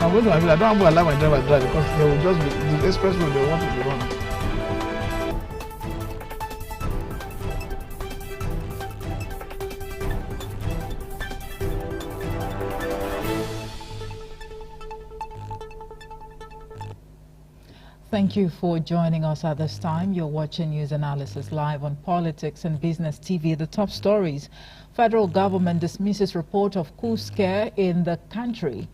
I'm going to my village. I don't want to allow my driver to drive because they will just be the express road they want to be run. Thank you for joining us at this time. You're watching News Analysis live on Politics and Business TV. The top stories. Federal government dismisses report of coup scare in the country.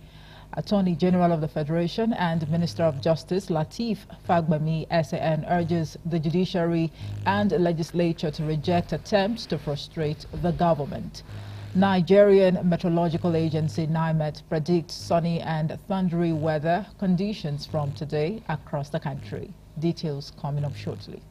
Attorney General of the Federation and Minister of Justice Lateef Fagbemi SAN urges the judiciary and legislature to reject attempts to frustrate the government. Nigerian Meteorological Agency NIMET predicts sunny and thundery weather conditions from today across the country. Details coming up shortly.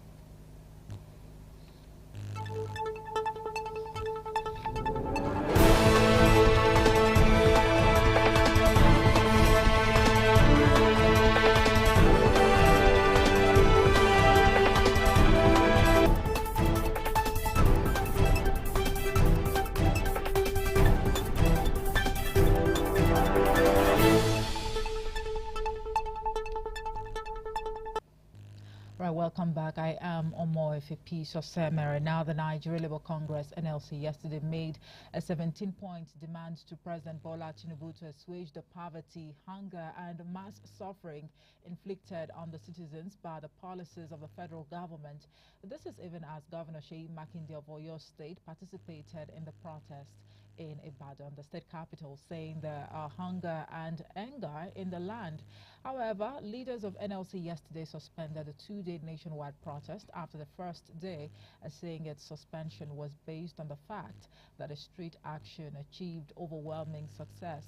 Welcome back. I am Orosanye. Now, the Nigerian Labour Congress (NLC) yesterday made a 17-point demand to President Bola Tinubu to assuage the poverty, hunger, and mass suffering inflicted on the citizens by the policies of the federal government. This is even as Governor Seyi Makinde of Oyo State participated in the protest in Ibadan, the state capital, saying there are hunger and anger in the land. However, leaders of NLC yesterday suspended a two-day nationwide protest after the first day, saying its suspension was based on the fact that a street action achieved overwhelming success.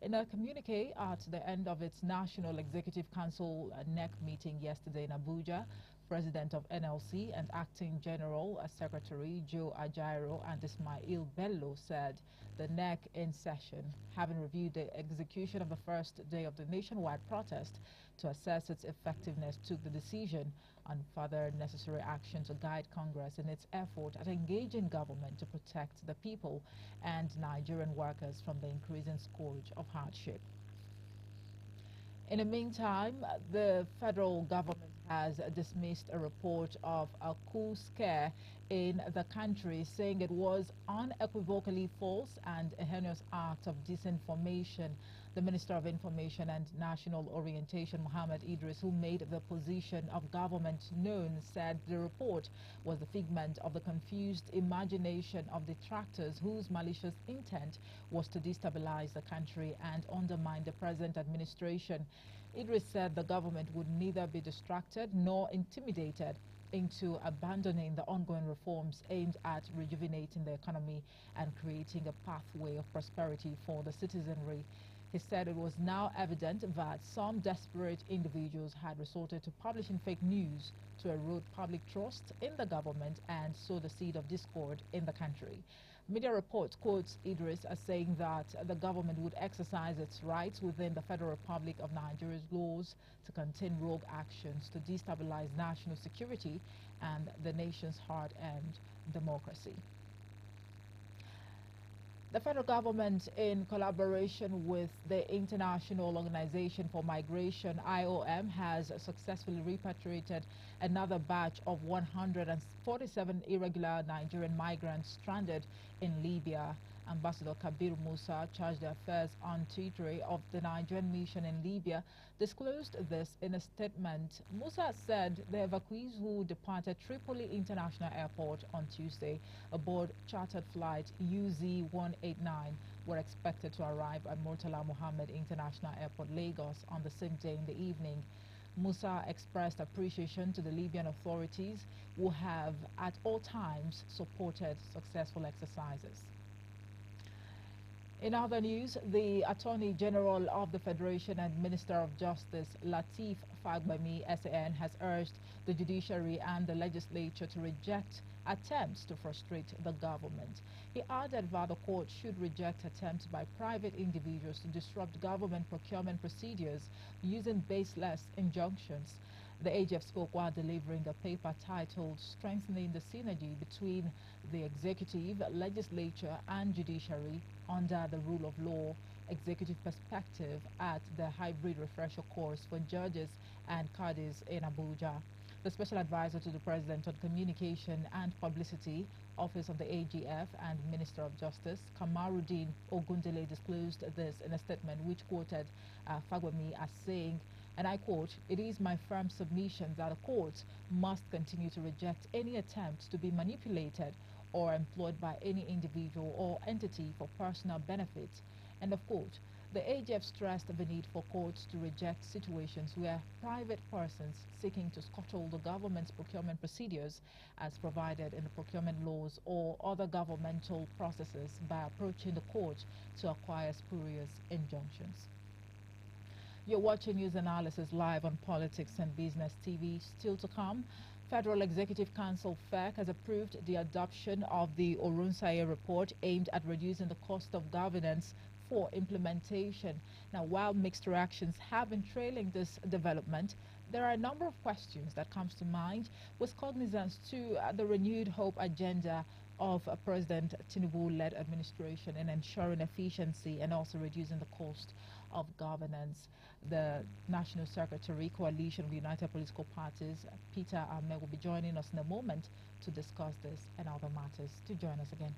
In a communique at the end of its National Executive Council NEC meeting yesterday in Abuja, President of NLC and Acting General Secretary Joe Ajaero and Ismail Bello said the NEC in session, having reviewed the execution of the first day of the nationwide protest to assess its effectiveness, took the decision on further necessary action to guide Congress in its effort at engaging government to protect the people and Nigerian workers from the increasing scourge of hardship. In the meantime, the federal government has dismissed a report of a coup scare in the country, saying it was unequivocally false and a heinous act of disinformation. The Minister of Information and National Orientation, Mohammed Idris, who made the position of government known, said the report was the figment of the confused imagination of detractors whose malicious intent was to destabilize the country and undermine the present administration. Idris said the government would neither be distracted nor intimidated into abandoning the ongoing reforms aimed at rejuvenating the economy and creating a pathway of prosperity for the citizenry. He said it was now evident that some desperate individuals had resorted to publishing fake news to erode public trust in the government and sow the seed of discord in the country. Media report quotes Idris as saying that the government would exercise its rights within the Federal Republic of Nigeria's laws to contain rogue actions to destabilize national security and the nation's hard-earned democracy. The federal government, in collaboration with the International Organization for Migration, IOM, has successfully repatriated another batch of 147 irregular Nigerian migrants stranded in Libya. Ambassador Kabir Musa, chargé d'affaires on Twitter of the Nigerian mission in Libya, disclosed this in a statement. Musa said the evacuees who departed Tripoli International Airport on Tuesday aboard chartered flight UZ-189 were expected to arrive at Murtala Mohammed International Airport, Lagos, on the same day in the evening. Musa expressed appreciation to the Libyan authorities who have at all times supported successful exercises. In other news, the Attorney General of the Federation and Minister of Justice, Lateef Fagbemi SAN, has urged the judiciary and the legislature to reject attempts to frustrate the government. He added that the court should reject attempts by private individuals to disrupt government procurement procedures using baseless injunctions. The AGF spoke while delivering a paper titled Strengthening the Synergy Between the Executive, Legislature and Judiciary under the Rule of Law. executive perspective at the hybrid refresher course for judges and cadis in Abuja. The special advisor to the President on Communication and Publicity, Office of the AGF and Minister of Justice, Kamaruddin Ogundele, disclosed this in a statement which quoted Fagbemi as saying, and I quote, "It is my firm submission that the courts must continue to reject any attempt to be manipulated or employed by any individual or entity for personal benefit." End of quote. The AGF stressed the need for courts to reject situations where private persons seeking to scuttle the government's procurement procedures as provided in the procurement laws or other governmental processes by approaching the court to acquire spurious injunctions. You're watching News Analysis live on Politics and Business TV. Still to come, Federal Executive Council FEC has approved the adoption of the Oronsaye Report aimed at reducing the cost of governance for implementation. Now, while mixed reactions have been trailing this development, there are a number of questions that comes to mind with cognizance to the renewed hope agenda of President Tinubu-led administration in ensuring efficiency and also reducing the cost of governance. The National Secretary, Coalition of United Political Parties, Peter Ameh, will be joining us in a moment to discuss this and other matters. To join us again.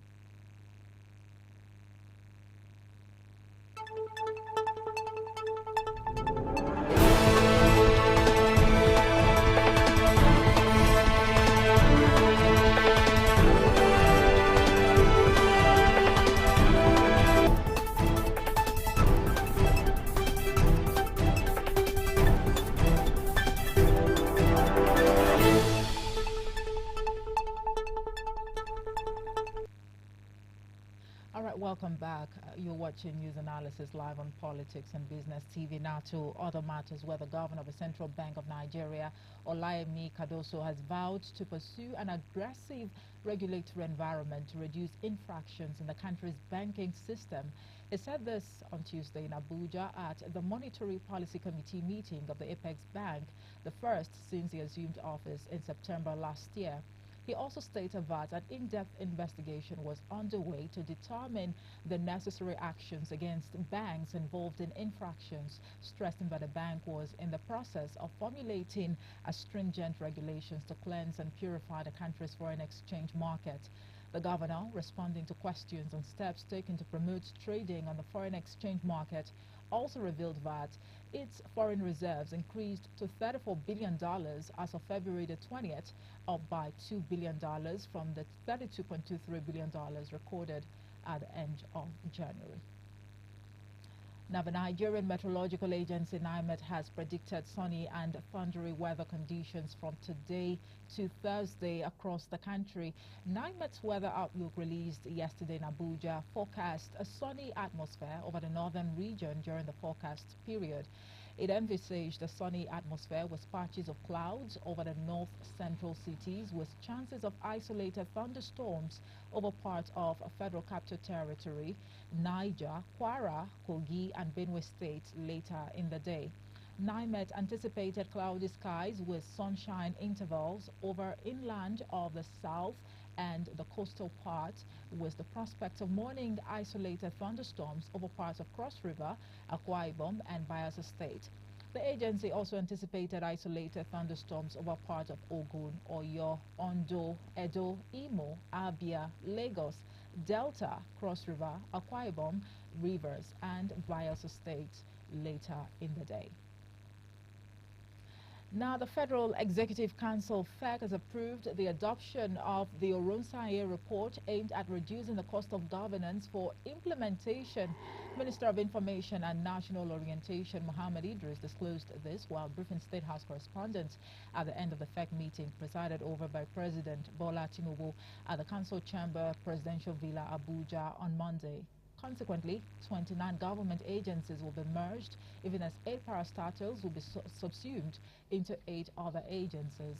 All right, welcome back. You're watching News Analysis live on Politics and Business TV. Now to other matters where the governor of the Central Bank of Nigeria, Olayemi Cardoso, has vowed to pursue an aggressive regulatory environment to reduce infractions in the country's banking system. He said this on Tuesday in Abuja at the Monetary Policy Committee meeting of the Apex Bank, the first since he assumed office in September last year. He also stated that an in-depth investigation was underway to determine the necessary actions against banks involved in infractions, stressing that the bank was in the process of formulating a stringent regulations to cleanse and purify the country's foreign exchange market. The governor, responding to questions on steps taken to promote trading on the foreign exchange market, also revealed that its foreign reserves increased to $34 billion as of February the 20th, up by $2 billion from the $32.23 billion recorded at the end of January. Now, the Nigerian Meteorological Agency, NIMET, has predicted sunny and thundery weather conditions from today to Thursday across the country. NIMET's weather outlook released yesterday in Abuja forecast a sunny atmosphere over the northern region during the forecast period. It envisaged a sunny atmosphere with patches of clouds over the north-central cities with chances of isolated thunderstorms over parts of Federal Capital Territory, Niger, Kwara, Kogi and Benue states later in the day. NIMET anticipated cloudy skies with sunshine intervals over inland of the south and the coastal part, with the prospect of morning isolated thunderstorms over parts of Cross River, Akwa Ibom and Bayelsa State. The agency also anticipated isolated thunderstorms over parts of Ogun, Oyo, Ondo, Edo, Imo, Abia, Lagos, Delta, Cross River, Akwa Ibom, Rivers and Bayelsa State later in the day. Now, the Federal Executive Council FEC has approved the adoption of the Oronsaye Report aimed at reducing the cost of governance for implementation. Minister of Information and National Orientation Mohammed Idris disclosed this while briefing State House correspondents at the end of the FEC meeting presided over by President Bola Tinubu at the Council Chamber Presidential Villa Abuja on Monday. Consequently, 29 government agencies will be merged, even as 8 parastatals will be subsumed into 8 other agencies.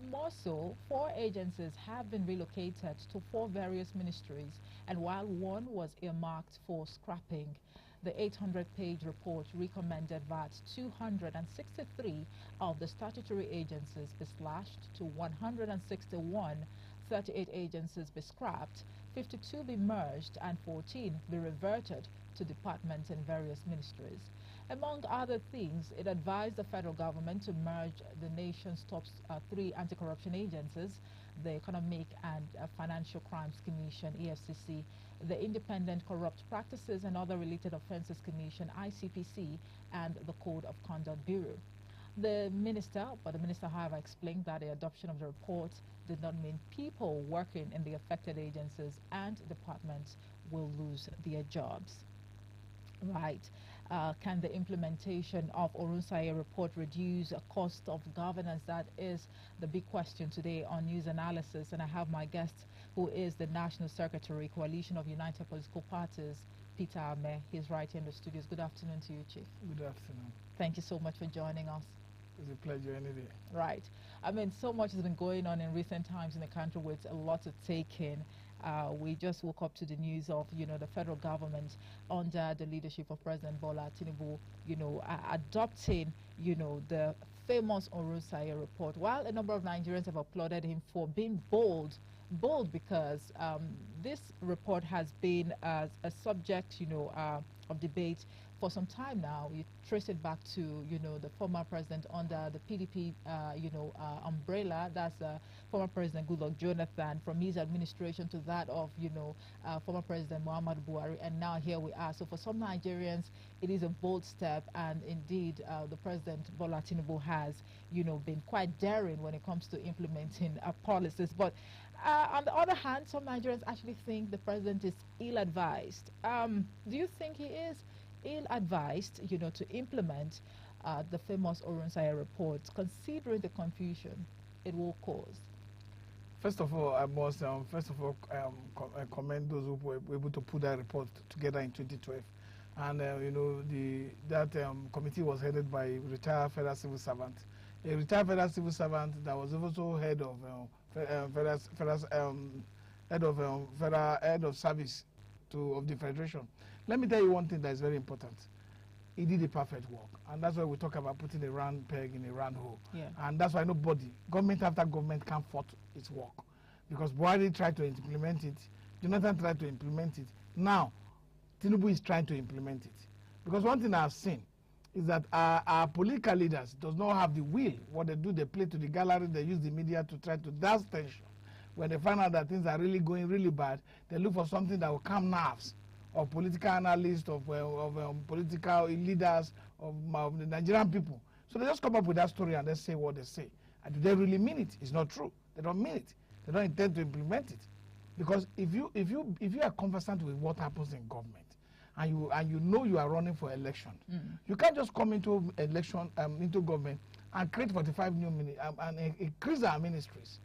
More so, 4 agencies have been relocated to 4 various ministries, and while one was earmarked for scrapping, the 800-page report recommended that 263 of the statutory agencies be slashed to 161, 38 agencies be scrapped, 52 be merged and 14 be reverted to departments and various ministries. Among other things, it advised the federal government to merge the nation's top 3 anti-corruption agencies, the Economic and Financial Crimes Commission, EFCC, the Independent Corrupt Practices and Other Related Offences Commission, ICPC, and the Code of Conduct Bureau. The minister, however, explained that the adoption of the report did not mean people working in the affected agencies and departments will lose their jobs. Right. Can the implementation of Oronsaye Report reduce a cost of governance? That is the big question today on News Analysis. And I have my guest, who is the National Secretary, Coalition of United Political Parties, Peter Ameh. He's right here in the studios. Good afternoon to you, Chief. Good afternoon. Thank you so much for joining us. It's a pleasure any day. Right. I mean, so much has been going on in recent times in the country with a lot to take in. We just woke up to the news of, the federal government under the leadership of President Bola Tinubu, adopting, the famous Oronsaye Report. While a number of Nigerians have applauded him for being bold because this report has been a subject, of debate for some time now. You trace it back to, the former president under the PDP, umbrella. That's former President Goodluck Jonathan, from his administration to that of, former President Muhammadu Buhari, and now here we are. So for some Nigerians, it is a bold step, and indeed, the President Bola Tinubu has, been quite daring when it comes to implementing policies. But on the other hand, some Nigerians actually think the president is ill-advised. Do you think he is ill-advised, to implement the famous Oronsaye Report, considering the confusion it will cause? First of all, I must commend those who were able to put that report together in 2012. And that committee was headed by a retired federal civil servant. A retired federal civil servant that was also head of service of the federation. Let me tell you one thing that is very important. He did a perfect work, and that's why we talk about putting a round peg in a round hole. Yeah. And that's why nobody, government after government, can fault its work, because Buhari tried to implement it, Jonathan tried to implement it. Now, Tinubu is trying to implement it, because one thing I've seen is that our political leaders does not have the will. What they do, they play to the gallery, they use the media to try to dash tension. When they find out that things are really going really bad, they look for something that will calm nerves of political analysts, of political leaders, of the Nigerian people. So they just come up with that story and they say what they say. And do they really mean it? It's not true. They don't mean it. They don't intend to implement it. Because if you are conversant with what happens in government, and you know you are running for election, you can't just come into election into government and create 45 new and increase our ministries,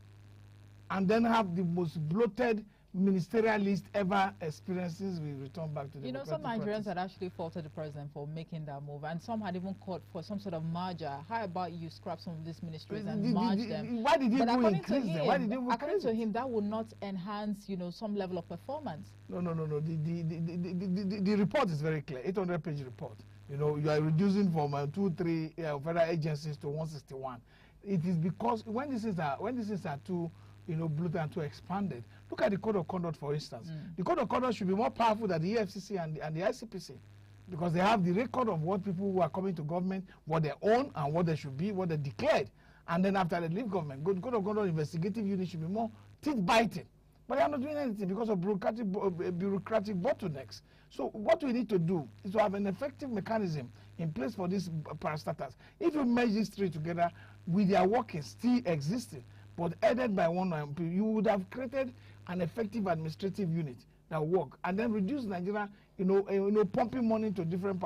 and then have the most bloated ministerial list ever experiences. We return back to the some Nigerians had actually faulted the president for making that move, and some had even called for some sort of merger. How about you scrap some of these ministries and merge them? Why did he increase them? Why did he according to him, that would not enhance, some level of performance. No. The report is very clear. 800-page report. You are reducing from 2-3 federal agencies to 161. It is because when these things are too bloated and too expanded. Look at the Code of Conduct, for instance. The Code of Conduct should be more powerful than the EFCC and the ICPC, because they have the record of what people who are coming to government, what they own and what they should be, what they declared. And then after they leave government, Code of Conduct investigative unit should be more teeth-biting. But they are not doing anything because of bureaucratic bottlenecks. So what we need to do is to have an effective mechanism in place for these parastatals. If you merge these three together with their working still existing, but aided by one MP, you would have created an effective administrative unit that work, and then reduce Nigeria, pumping money to different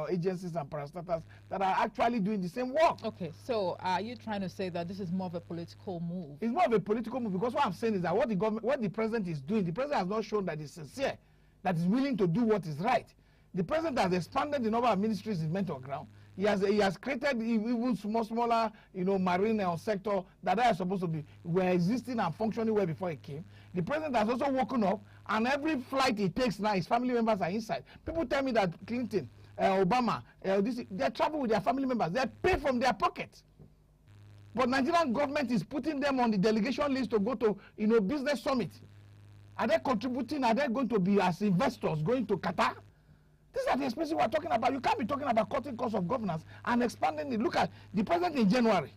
agencies and parastatals that are actually doing the same work. Okay, so are you trying to say that this is more of a political move? It's more of a political move, because what I'm saying is that what the president is doing, the president has not shown that he's sincere, that he's willing to do what is right. The president has expanded the number of ministries he's meant to ground. He has created even smaller, marine sector that are supposed to be were existing and functioning well before he came. The president has also woken up, and every flight he takes now, his family members are inside. People tell me that Clinton, Obama, they travel with their family members. They pay from their pockets. But Nigerian government is putting them on the delegation list to go to, business summit. Are they contributing? Are they going to be as investors going to Qatar? These are the expenses we are talking about. You can't be talking about cutting costs of governance and expanding it. Look at the president in January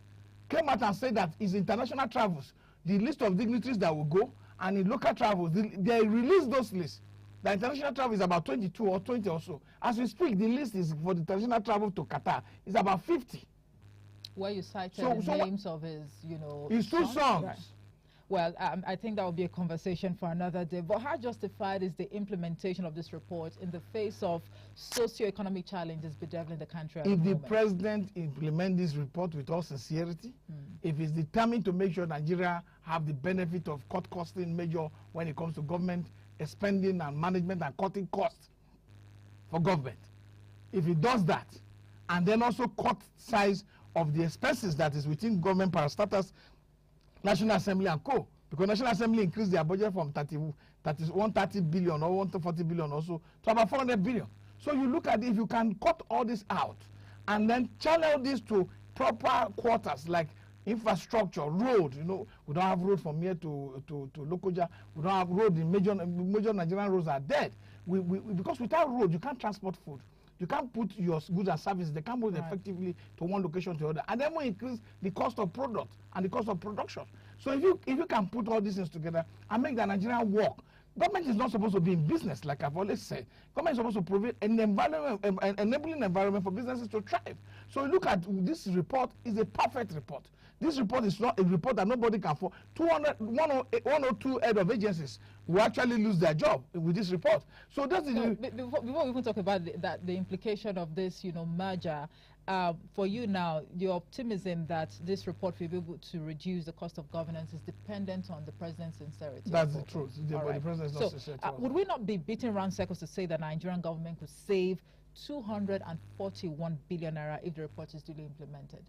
came out and said that his international travels, the list of dignitaries that will go, and in local travels, they released those lists. The international travel is about 22 or 20 or so. As we speak, the list is for the international travel to Qatar is about 50. Where you cited the names of his, his two sons. Right. Well, I think that will be a conversation for another day. But how justified is the implementation of this report in the face of socio-economic challenges bedeviling the country at the moment? If the president implements this report with all sincerity, if he's determined to make sure Nigeria have the benefit of cost-costing measure when it comes to government spending and management and cutting costs for government, if he does that, and then also cut size of the expenses that is within government parastatals, National Assembly and co, because National Assembly increased their budget from 130 billion or 140 billion also to about 400 billion. So you look at it, if you can cut all this out and then channel this to proper quarters like infrastructure, road, we don't have road from here to Lokoja, we don't have road in major Nigerian roads are dead. Because without road, you can't transport food. You can't put your goods and services, they can't move effectively to one location to the other. And then we increase the cost of product and the cost of production. So if you can put all these things together and make the Nigerian work, government is not supposed to be in business, like I've always said. Government is supposed to provide an enabling environment for businesses to thrive. So look at this report is a perfect report. This report is not a report that nobody can afford. 102 head of agencies will actually lose their job with this report. So that's before we even talk about the implication of this, merger. For you now, your optimism that this report will be able to reduce the cost of governance is dependent on the president's sincerity. That's the truth. The president is not sincere. Would we not be beating around circles to say that the Nigerian government could save 241 billion naira if the report is duly implemented?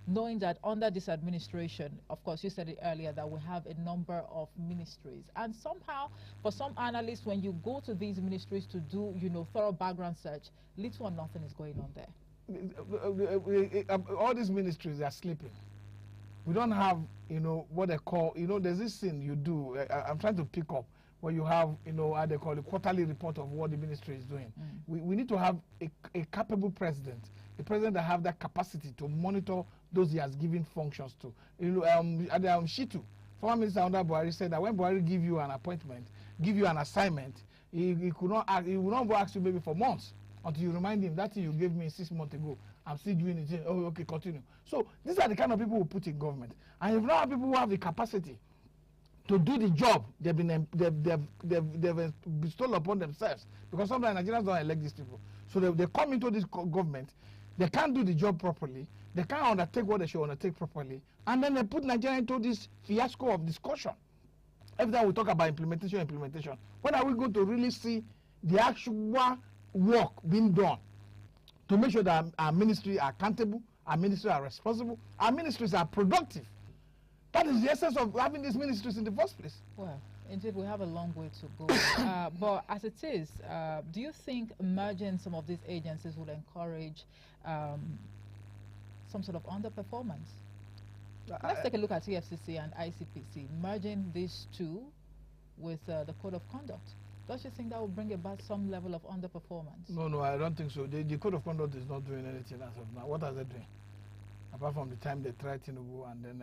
Knowing that under this administration, of course, you said it earlier, that we have a number of ministries. And somehow, for some analysts, when you go to these ministries to do, thorough background search, little or nothing is going on there. All these ministries are sleeping. We don't have, what they call, there's this thing you do, I'm trying to pick up, where you have, how they call it, quarterly report of what the ministry is doing. We need to have a capable president, a president that have that capacity to monitor those he has given functions to. Shitu, former minister under Buhari, said that when Buhari give you an appointment, give you an assignment, he will not ask you maybe for months until you remind him that thing you gave me 6 months ago, I'm still doing it. Oh, okay, continue. So these are the kind of people who put in government. And if you don't have people who have the capacity to do the job they've bestowed upon themselves, because sometimes Nigerians don't elect these people. So they come into this government, they can't do the job properly, they can't undertake what they should undertake properly, and then they put Nigeria into this fiasco of discussion. Every time we talk about implementation, when are we going to really see the actual work being done to make sure that our ministry are accountable, our ministry are responsible, our ministries are productive? That is the essence of having these ministries in the first place. Well, indeed, we have a long way to go. But as it is, do you think merging some of these agencies will encourage some sort of underperformance? Let's take a look at EFCC and ICPC. Merging these two with the Code of Conduct. Don't you think that will bring about some level of underperformance? No, I don't think so. The Code of Conduct is not doing anything as of now. What are they doing? Apart from the time they tried Tinubu and then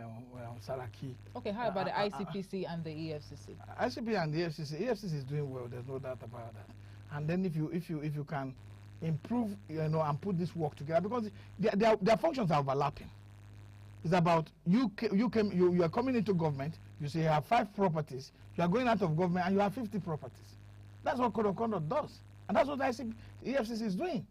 Saraki. Okay, how about the ICPC and the EFCC? ICP and the EFCC is doing well. There's no doubt about that. And then if you can improve, and put this work together, because their functions are overlapping. It's about you are coming into government. You say you have 5 properties. You are going out of government and you have 50 properties. That's what Code of Conduct does, and that's what the EFCC is doing.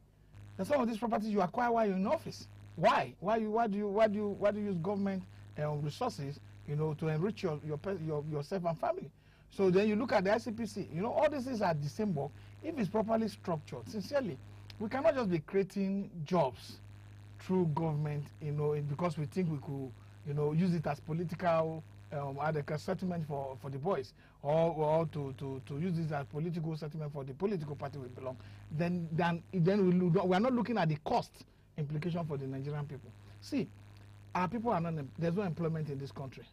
And some of these properties you acquire while you're in office. Why? Why do you use government resources, to enrich yourself and family? So then you look at the ICPC. All these things are the same work. If it's properly structured, sincerely, we cannot just be creating jobs through government, because we think we could, use it as political settlement for the boys, or to use this as political settlement for the political party we belong. Then we are not looking at the cost implication for the Nigerian people. See, our people are not, there's no employment in this country.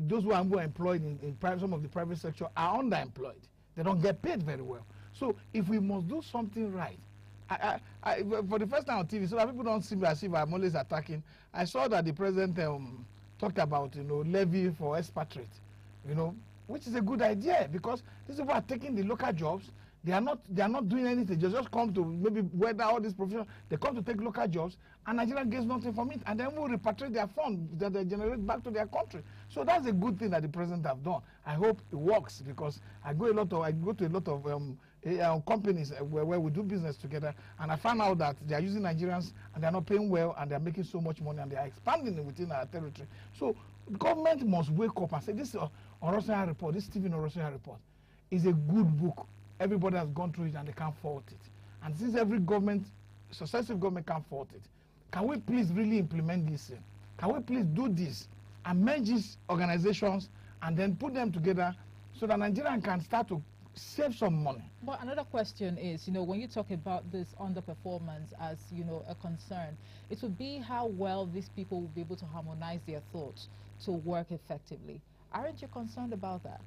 those who are employed in some of the private sector are underemployed. They don't get paid very well. So if we must do something right, for the first time on TV, so that people don't see me as if I'm always attacking, I saw that the president talked about, levy for expatriates, which is a good idea, because these people are taking the local jobs. They are not doing anything. They just come to maybe weather all these professionals. They come to take local jobs, and Nigeria gets nothing from it, and then we'll repatriate their funds that they generate back to their country. So that's a good thing that the president have done. I hope it works, because I go to a lot of companies where we do business together, and I found out that they are using Nigerians and they are not paying well, and they are making so much money, and they are expanding within our territory. So government must wake up and say, this Orosanye Report, this Stephen Orosanye Report, is a good book. Everybody has gone through it and they can't fault it. And since every government, successive government can't fault it, can we please really implement this? Can we please do this and merge these organizations and then put them together so that Nigeria can start to save some money? But another question is, when you talk about this underperformance as, a concern, it would be how well these people will be able to harmonize their thoughts to work effectively. Aren't you concerned about that?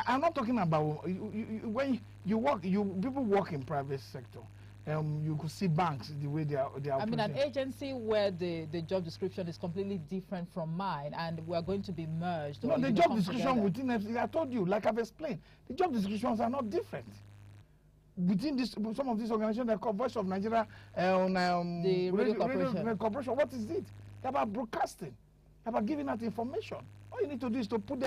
I'm not talking about when people work in private sector. You could see banks the way they are. I mean, an agency where the job description is completely different from mine, and we are going to be merged. No, the job description within FCC, I told you, like I've explained, the job descriptions are not different. Within some of these organizations, they're called Voice of Nigeria, the Radio Corporation. What is it? They're about broadcasting, about giving out information. All you need to do is to put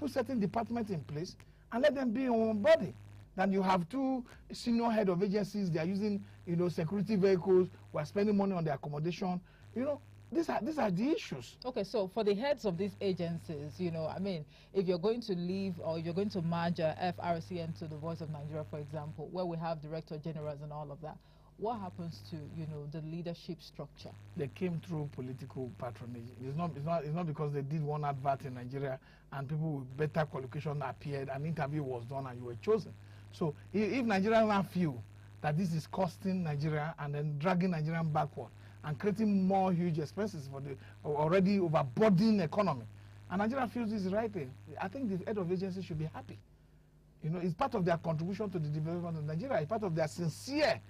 certain departments in place and let them be on one body. Then you have two senior head of agencies. They are using, security vehicles. We are spending money on their accommodation. These are the issues. Okay, so for the heads of these agencies, I mean, if you're going to leave or if you're going to merge FRCN to the Voice of Nigeria, for example, where we have director generals and all of that, what happens to, the leadership structure? They came through political patronage. It's not because they did one advert in Nigeria and people with better qualification appeared, an interview was done and you were chosen. So if Nigerians now feel that this is costing Nigeria and then dragging Nigerian backward and creating more huge expenses for the already overburdened economy, and Nigeria feels this is the right thing, I think the head of agency should be happy. It's part of their contribution to the development of Nigeria. It's part of their sincere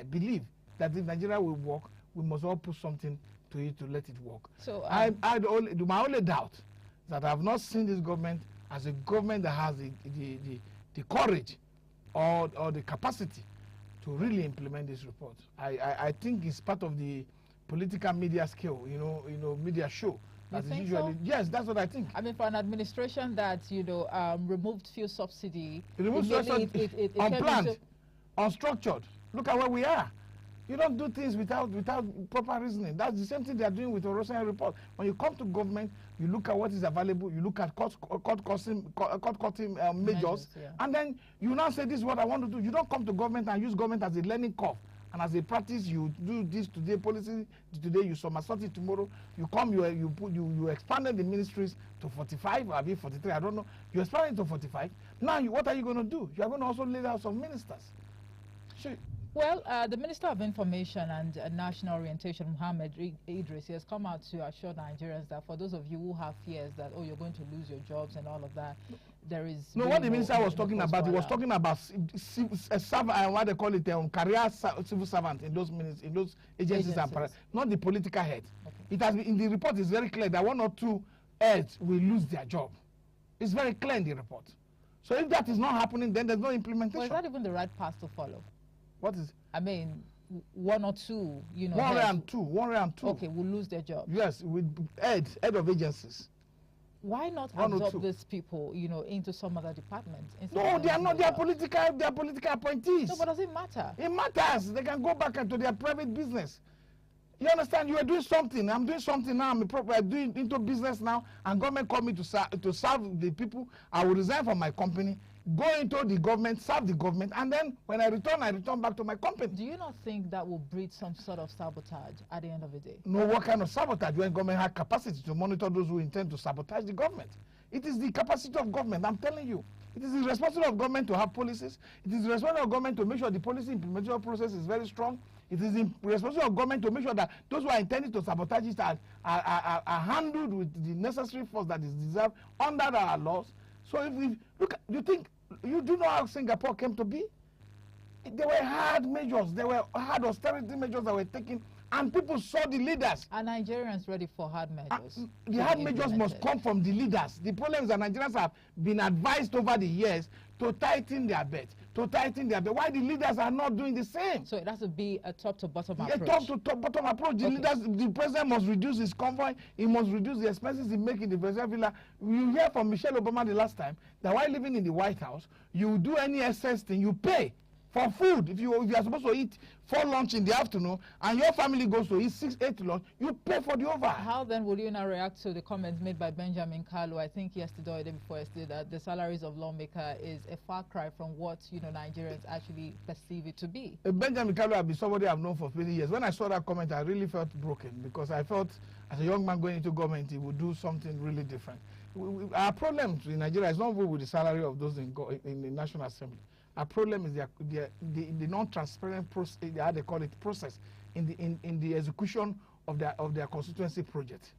belief that if Nigeria will work, we must all put something to it to let it work. So my only doubt is that I have not seen this government as a government that has the courage or the capacity to really implement this report. I think it's part of the political media skill, media show. You think usually, so? Yes, that's what I think. I mean, for an administration that removed fuel subsidy, unplanned, unstructured. Look at where we are. You don't do things without proper reasoning. That's the same thing they are doing with the Orosanye Report. When you come to government, you look at what is available, you look at cost-cutting measures, yeah. And then you now say, this is what I want to do. You don't come to government and use government as a learning curve. And as a practice, you do this today, policy today, you somersault it tomorrow. You come, you expanded the ministries to 45, or maybe 43, I don't know. You expanded it to 45. Now, what are you going to do? You are going to also lay out some ministers. Sure. Well, the Minister of Information and National Orientation, Mohammed Idris, has come out to assure Nigerians that for those of you who have fears that, you're going to lose your jobs and all of that, there is... No, what the minister was talking about, he was talking about what they call it, career civil servant in those agencies. And not the political head. Okay. It has been, in the report, it's very clear that 1 or 2 heads will lose their job. It's very clear in the report. So if that is not happening, then there's no implementation. Well, is that even the right path to follow? What is? I mean, 1 or 2, 102. Okay, will lose their job. Yes, with head of agencies. Why not absorb these people, into some other department? No, they are not. They are political appointees. No, but does it matter? It matters. They can go back into their private business. You understand? You are doing something. I'm doing something now. I'm doing into business now, and government called me to serve the people. I will resign from my company, go into the government, serve the government, and then when I return back to my company. Do you not think that will breed some sort of sabotage at the end of the day? No, what kind of sabotage? When government has capacity to monitor those who intend to sabotage the government. It is the capacity of government, I'm telling you. It is the responsibility of government to have policies. It is the responsibility of government to make sure the policy implementation process is very strong. It is the responsibility of government to make sure that those who are intending to sabotage it are handled with the necessary force that is deserved under our laws. So if we look, you think, you do know how Singapore came to be? There were hard measures, there were hard austerity measures that were taken, and people saw the leaders. Are Nigerians ready for hard measures? The hard measures must come from the leaders. The problem is that Nigerians have been advised over the years to tighten their belt, Why the leaders are not doing the same? So it has to be a top-to-bottom approach. A top-to-bottom approach. The leaders, the president must reduce his convoy. He must reduce the expenses he makes in the presidential villa. You hear from Michelle Obama the last time that while living in the White House, you do any excess thing, you pay for food. If you are supposed to eat 4 lunch in the afternoon and your family goes to eat 6, 8 lunch, you pay for the over. How then would you now react to the comments made by Benjamin Kalu, I think yesterday or the day before yesterday, that the salaries of lawmaker is a far cry from what Nigerians actually perceive it to be? Benjamin Kalu has been somebody I've known for 20 years. When I saw that comment, I really felt broken because I felt as a young man going into government, he would do something really different. Our problem in Nigeria is not with the salary of those in the National Assembly. Our problem is the non-transparent process, how they call it, process in the execution of their constituency project.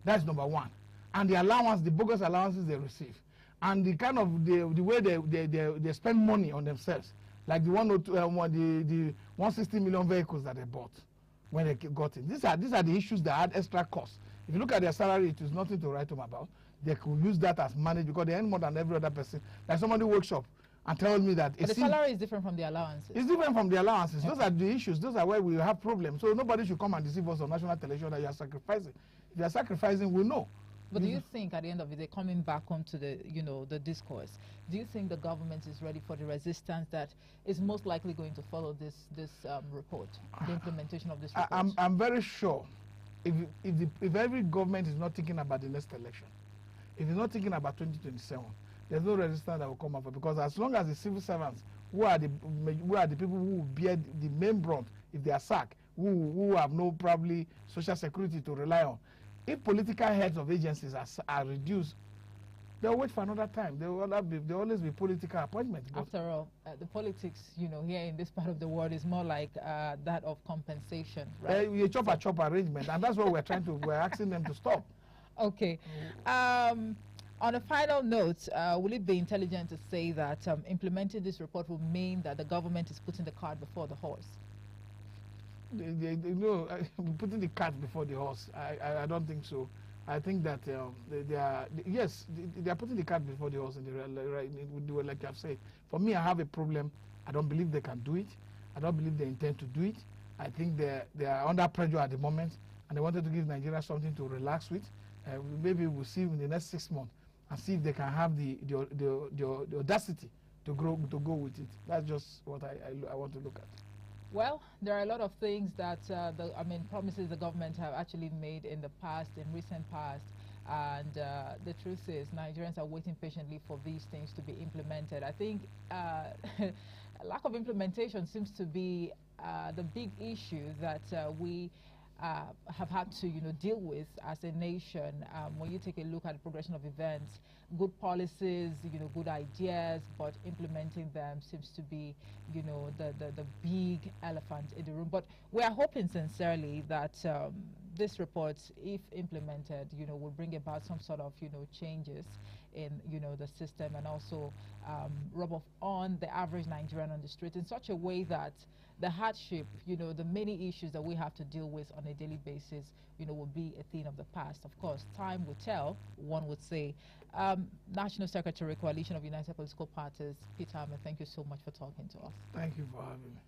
That's number one. And the allowance, the bogus allowances they receive, and the kind of the way they spend money on themselves, like the 160 million vehicles that they bought when they got in. These are the issues that had extra costs. If you look at their salary, it is nothing to write home about. They could use that as managed because they earn more than every other person. Like somebody works up and tells me that but the salary is different from the allowances. It's different from the allowances. Okay. Those are the issues. Those are where we have problems. So nobody should come and deceive us on national television that you are sacrificing. If you are sacrificing, we know. But do you think at the end of the day, coming back onto the the discourse, do you think the government is ready for the resistance that is most likely going to follow this report, the implementation of this report? I'm very sure if every government is not thinking about the next election, if it's not thinking about 2027, there's no resistance that will come up, because as long as the civil servants, who are the people who will bear the main brunt if they are sacked, who have no probably social security to rely on, if political heads of agencies are reduced, they'll wait for another time. There will always be political appointments. After all, the politics, here in this part of the world is more like that of compensation, right? A chop arrangement, and that's what we're asking them to stop. Okay. On a final note, will it be intelligent to say that implementing this report will mean that the government is putting the cart before the horse? Putting the cart before the horse, I don't think so. I think that they are putting the cart before the horse in the way, like I've said. For me, I have a problem. I don't believe they can do it. I don't believe they intend to do it. I think they are under pressure at the moment, and they wanted to give Nigeria something to relax with. Maybe we'll see in the next 6 months and see if they can have the audacity to go with it. That's just what I want to look at. Well, there are a lot of things that promises the government have actually made in the past, in recent past, and the truth is Nigerians are waiting patiently for these things to be implemented. I think lack of implementation seems to be the big issue that we have had to deal with as a nation. When you take a look at the progression of events, good policies, good ideas, but implementing them seems to be the big elephant in the room. But we are hoping sincerely that this report, if implemented, will bring about some sort of changes in the system, and also rub off on the average Nigerian on the street in such a way that the hardship, the many issues that we have to deal with on a daily basis, will be a thing of the past. Of course, time will tell, one would say. National Secretary, Coalition of United Political Parties, Peter Ameh, thank you so much for talking to us. Thank you for having me.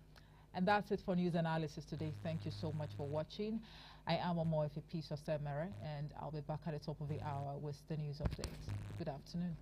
And that's it for news analysis today. Thank you so much for watching. I am Ameh and I'll be back at the top of the hour with the news updates. Good afternoon.